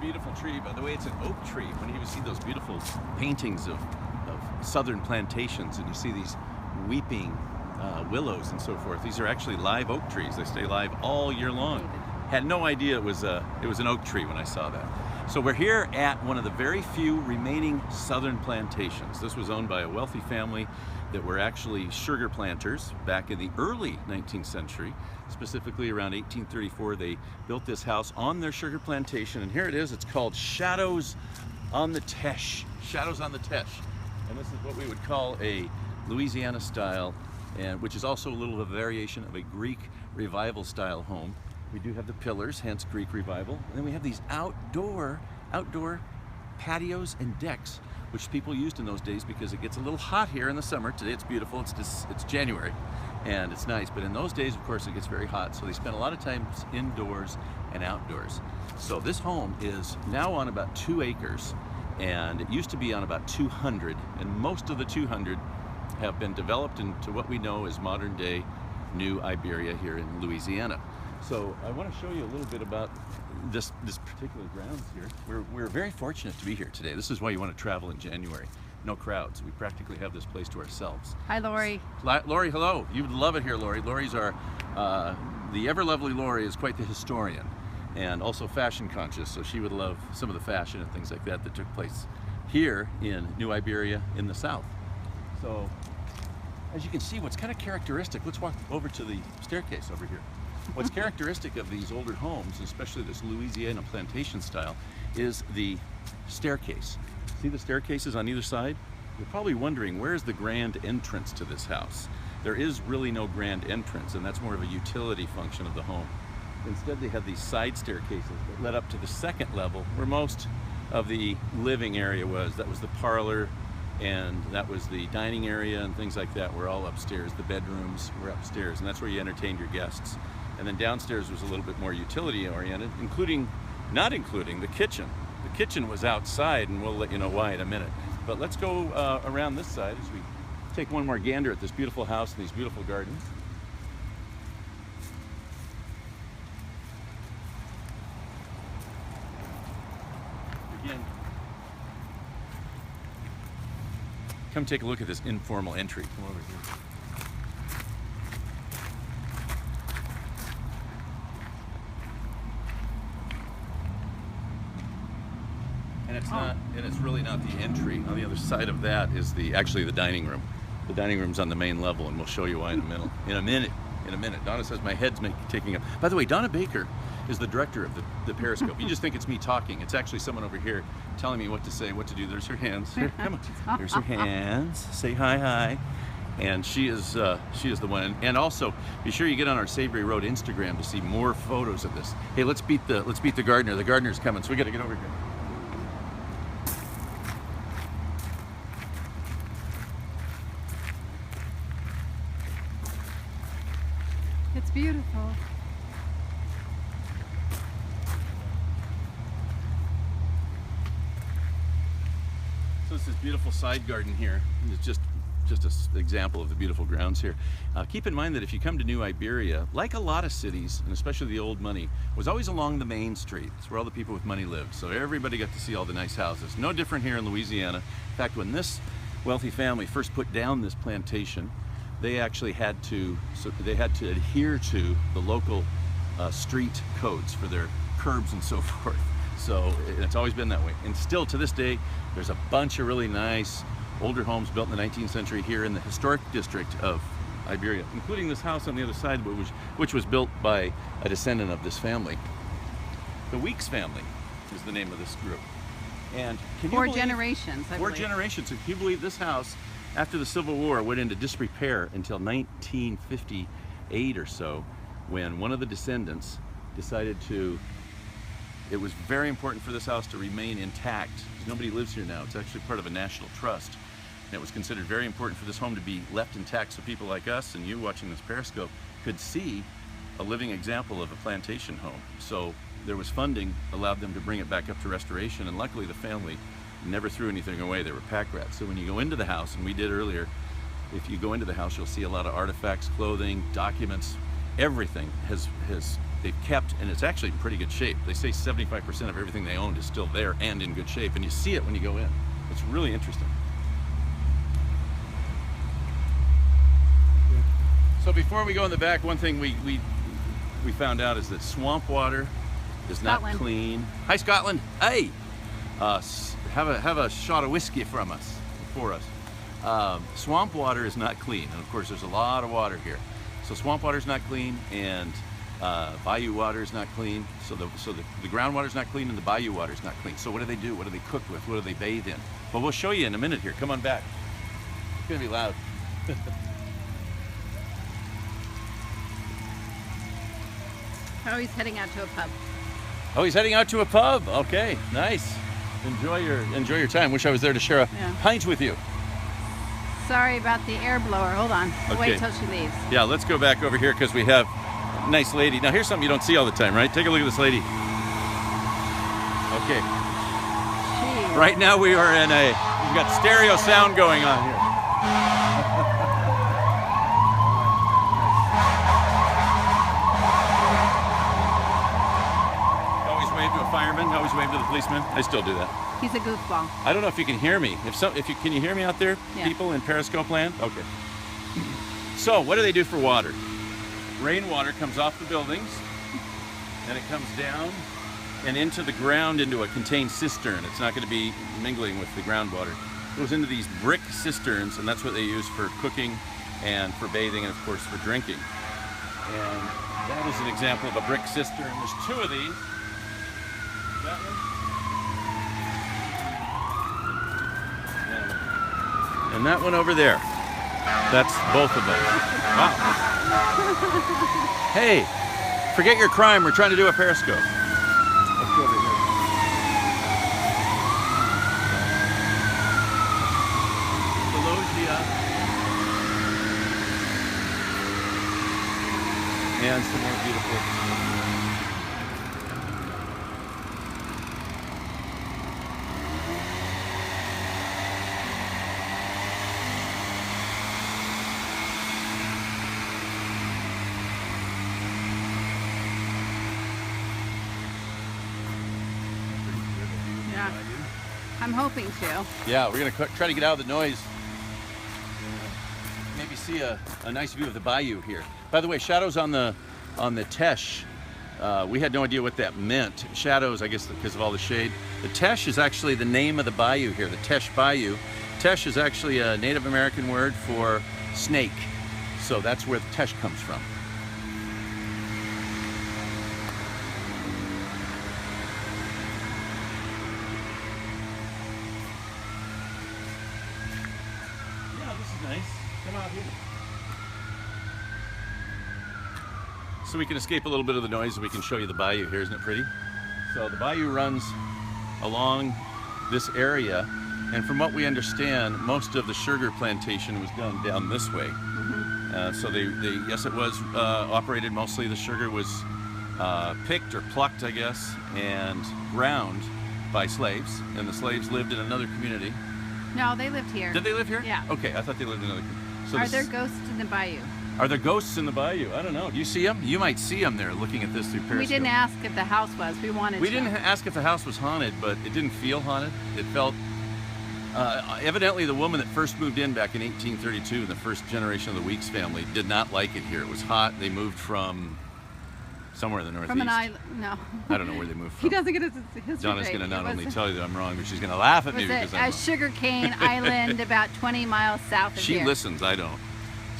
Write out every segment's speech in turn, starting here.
beautiful tree. By the way, it's an oak tree. When you see those beautiful paintings of southern plantations, and you see these weeping willows and so forth, these are actually live oak trees. They stay live all year long. Had no idea it was an oak tree when I saw that. So we're here at one of the very few remaining southern plantations. This was owned by a wealthy family that were actually sugar planters back in the early 19th century. Specifically around 1834, they built this house on their sugar plantation, and here it is. It's called Shadows on the Teche. Shadows on the Teche. And this is what we would call a Louisiana style, and which is also a little of a variation of a Greek revival style home. We do have the pillars, hence Greek revival. And then we have these outdoor patios and decks, which people used in those days because it gets a little hot here in the summer. Today it's beautiful, it's January, and it's nice. But in those days, of course, it gets very hot. So they spent a lot of time indoors and outdoors. So this home is now on about 2 acres, and it used to be on about 200. And most of the 200 have been developed into what we know as modern day New Iberia here in Louisiana. So I want to show you a little bit about this particular grounds here. We're very fortunate to be here today. This is why you want to travel in January. No crowds. We practically have this place to ourselves. Hi, Lori. Lori, hello. You'd love it here, Lori. Lori's the ever lovely Lori is quite the historian and also fashion conscious, so she would love some of the fashion and things like that took place here in New Iberia in the south. So as you can see, what's kind of characteristic, let's walk over to the staircase over here. What's characteristic of these older homes, especially this Louisiana plantation style, is the staircase. See the staircases on either side? You're probably wondering, where's the grand entrance to this house? There is really no grand entrance, and that's more of a utility function of the home. Instead, they have these side staircases that led up to the second level, where most of the living area was. That was the parlor, and that was the dining area, and things like that were all upstairs. The bedrooms were upstairs, and that's where you entertained your guests. And then downstairs was a little bit more utility oriented, not including the kitchen. The kitchen was outside, and we'll let you know why in a minute. But let's go around this side as we take one more gander at this beautiful house and these beautiful gardens. Again, come take a look at this informal entry. Come over here. And it's really not the entry. On the other side of that is actually the dining room. The dining room's on the main level, and we'll show you why in a minute. Donna says my head's taking up. By the way, Donna Baker is the director of the Periscope. You just think it's me talking. It's actually someone over here telling me what to say, what to do. There's her hands. Here, come on. There's her hands. Say hi. And she is the one. And also, be sure you get on our Savory Road Instagram to see more photos of this. Hey, let's beat the gardener. The gardener's coming, so we got to get over here. It's beautiful. So it's this beautiful side garden here. It's just an example of the beautiful grounds here. Keep in mind that if you come to New Iberia, like a lot of cities, and especially the old money, was always along the main street. It's where all the people with money lived. So everybody got to see all the nice houses. No different here in Louisiana. In fact, when this wealthy family first put down this plantation, they actually had to adhere to the local street codes for their curbs and so forth. So it's always been that way. And still to this day, there's a bunch of really nice older homes built in the 19th century here in the historic district of Iberia, including this house on the other side, which was built by a descendant of this family. The Weeks family is the name of this group. And can you believe, generations, I four believe. generations. If you believe this house, after the Civil War, went into disrepair until 1958 or so, when one of the descendants decided it was very important for this house to remain intact. Nobody lives here now. It's actually part of a national trust. And it was considered very important for this home to be left intact so people like us and you watching this Periscope could see a living example of a plantation home. So there was funding, allowed them to bring it back up to restoration, and luckily the family never threw anything away. They were pack rats. So when you go into the house, and we did earlier, if you go into the house, you'll see a lot of artifacts, clothing, documents. Everything they've kept, and it's actually in pretty good shape. They say 75% of everything they owned is still there and in good shape, and you see it when you go in. It's really interesting. So before we go in the back, one thing we found out is that swamp water is not clean. Hi, Scotland. Hey, have a shot of whiskey for us. Swamp water is not clean, and of course there's a lot of water here. So swamp water is not clean, and bayou water is not clean. So the groundwater is not clean, and the bayou water is not clean. So what do they do? What do they cook with? What do they bathe in? Well, we'll show you in a minute here. Come on back. It's gonna be loud. Oh, he's heading out to a pub. Oh, he's heading out to a pub. Okay, nice. Enjoy your time. Wish I was there to share a pint with you. Sorry about the air blower. Hold on. We'll wait till she leaves. Yeah, let's go back over here because we have a nice lady. Now here's something you don't see all the time, right? Take a look at this lady. Okay. Jeez. Right now we've got stereo sound going on here. Always wave to a fireman, always wave to the policeman. I still do that. He's a goofball. I don't know if you can hear me. Can you hear me out there, people in Periscope land? Okay. So, what do they do for water? Rainwater comes off the buildings, and it comes down and into the ground into a contained cistern. It's not going to be mingling with the groundwater. It goes into these brick cisterns, and that's what they use for cooking and for bathing and, of course, for drinking. And that is an example of a brick cistern. There's two of these. That one. And that one over there. That's both of them. Wow. Hey, forget your crime. We're trying to do a Periscope. Let's go over here. The loggia. And some more beautiful. Yeah, I'm hoping to. Yeah, we're gonna try to get out of the noise. Maybe see a nice view of the bayou here. By the way, shadows on the Teche. We had no idea what that meant. Shadows, I guess, because of all the shade. The Teche is actually the name of the bayou here, the Teche Bayou. Teche is actually a Native American word for snake. So that's where the Teche comes from. Nice. Come out here. So we can escape a little bit of the noise and we can show you the bayou here. Isn't it pretty? So the bayou runs along this area, and from what we understand, most of the sugar plantation was done down this way. So yes, it was operated mostly. The sugar was picked or plucked, I guess, and ground by slaves, and the slaves lived in another community. No, they lived here. Did they live here? Yeah. Okay, I thought they lived in another. So Are there ghosts in the bayou? Are there ghosts in the bayou? I don't know. Do you see them? You might see them there looking at this through Periscope. We didn't ask if the house was. We wanted to. We didn't ask if the house was haunted, but it didn't feel haunted. It felt... evidently, the woman that first moved in back in 1832, the first generation of the Weeks family, did not like it here. It was hot. They moved from somewhere in the northeast. From an island, no. I don't know where they moved from. He doesn't get his history. Donna's going to not only tell you that I'm wrong, but she's going to laugh at me because I'm wrong. A sugarcane island about 20 miles south of here. She listens, I don't.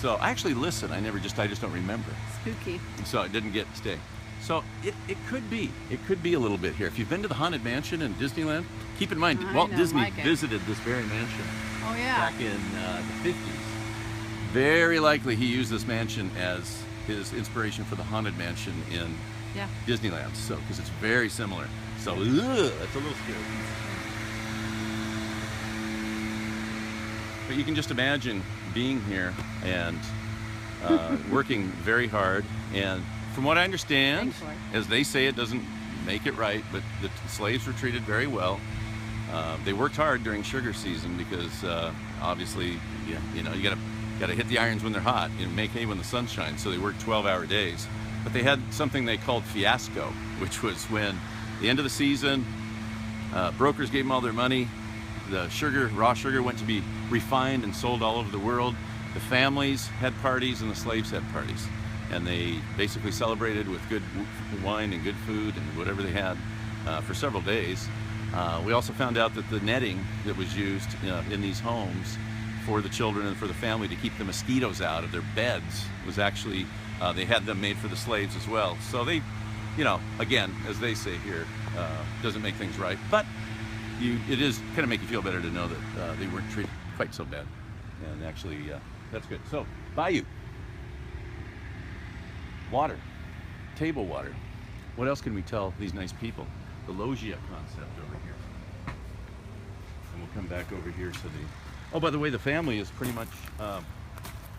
So I actually listen. I just don't remember. Spooky. So it didn't get to stay. So it could be. It could be a little bit here. If you've been to the Haunted Mansion in Disneyland, keep in mind Walt Disney visited this very mansion. Oh yeah. Back in the 50s. Very likely he used this mansion as his inspiration for the Haunted Mansion in Disneyland. So because it's very similar. So that's a little scary. But you can just imagine being here and working very hard. And from what I understand, as they say, it doesn't make it right, but the slaves were treated very well. They worked hard during sugar season because obviously, you know, you gotta got to hit the irons when they're hot and make hay when the sun shines. So they worked 12-hour days. But they had something they called fiasco, which was when the end of the season, brokers gave them all their money. The sugar, raw sugar, went to be refined and sold all over the world. The families had parties and the slaves had parties. And they basically celebrated with good wine and good food and whatever they had for several days. We also found out that the netting that was used in these homes for the children and for the family to keep the mosquitoes out of their beds was actually, they had them made for the slaves as well. So they, again, as they say here, doesn't make things right, but it is kind of make you feel better to know that they weren't treated quite so bad. And actually, that's good. So, bayou. Water. Table water. What else can we tell these nice people? The loggia concept over here. And we'll come back over here to the... Oh, by the way, the family is pretty much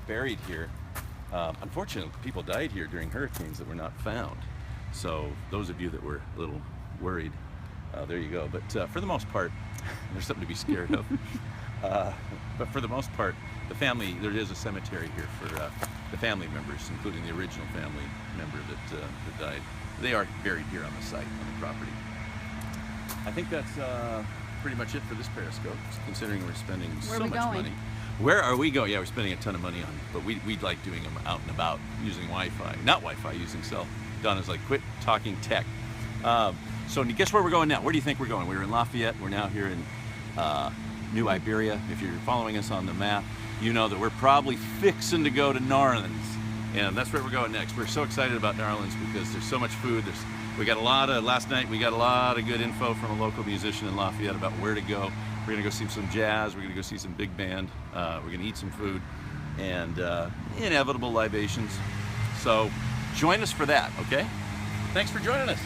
buried here. Unfortunately, people died here during hurricanes that were not found. So those of you that were a little worried, there you go. But for the most part, there's something to be scared of. But for the most part, the family, there is a cemetery here for the family members, including the original family member that died. They are buried here on the site, on the property. I think that's pretty much it for this Periscope, considering we're spending so much money. Where are we going? Yeah, we're spending a ton of money on, but we like doing them out and about using Wi-Fi. Not Wi-Fi, using cell. Donna's like, quit talking tech. So guess where we're going now? Where do you think we're going? We were in Lafayette. We're now here in New Iberia. If you're following us on the map, you know that we're probably fixing to go to New Orleans. And that's where we're going next. We're so excited about New Orleans because there's so much food. We got a lot of, last night we got a lot of good info from a local musician in Lafayette about where to go. We're gonna go see some jazz, we're gonna go see some big band, we're gonna eat some food, and inevitable libations. So join us for that, okay? Thanks for joining us.